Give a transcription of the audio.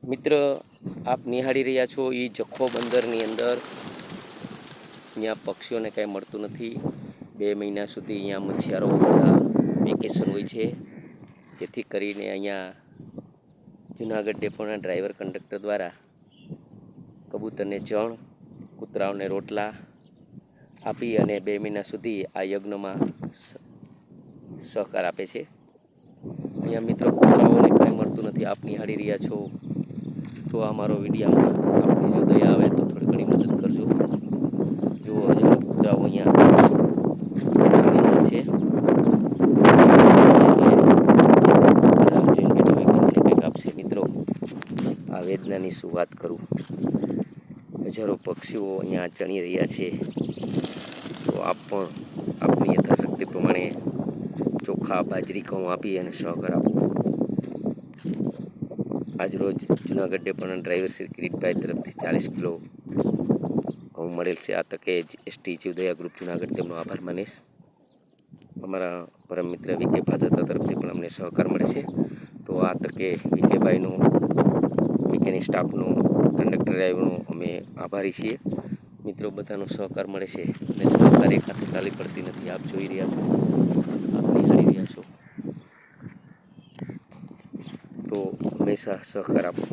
મિત્ર, આપ નિહાળી રહ્યા છો એ જખો બંદરની અંદર અહીંયા પક્ષીઓને કાંઈ મળતું નથી. 2 મહિના સુધી અહીંયા મચ્છિયારો બધા વેકેશન હોય છે, જેથી કરીને અહીંયા જુનાગઢ ડેપોના ડ્રાઈવર કંડક્ટર દ્વારા કબૂતરને ચણ, કૂતરાઓને રોટલા આપી અને 2 મહિના સુધી આ યજ્ઞમાં સહકાર આપે છે. અહીંયા મિત્રો કૂતરાઓને કાંઈ મળતું નથી. આપ નિહાળી રહ્યા છો તો આ મારો વિડીયોમાં આપને જો દયા આવે તો થોડી ઘણી મદદ કરજો. જુઓ, હજારો કૂતરાઓ અહીંયા છે. કંઈક આપશે મિત્રો. આ વેદનાની શું વાત કરું. હજારો પક્ષીઓ અહીંયા ચણી રહ્યા છે. તો આપ પણ આપની યથાશક્તિ પ્રમાણે ચોખા, બાજરી, ઘઉં આપી અને સહકાર આપો. આજરોજ જુનાગઢ ડેપોના ડ્રાઈવર શ્રી કિરીટભાઈ તરફથી 40 કિલો ઘઉં મળેલ છે. આ તકે જ એસટી જીવદયા ગ્રુપ જુનાગઢ તેમનો આભાર માનીશ. અમારા પરમ મિત્ર વિકે ભાદરતા તરફથી પણ અમને સહકાર મળે છે. તો આ તકે વિકેભાઈનું, વિકેની સ્ટાફનું, કંડક્ટર ડ્રાઈવરનું અમે આભારી છીએ. મિત્રો, બધાનો સહકાર મળે છે અને સહકાર એક હાથે તાલી પડતી નથી. આપ જોઈ રહ્યા છો, આપ નિહાળી રહ્યા છો, તો હંમેશા સહકાર આપો.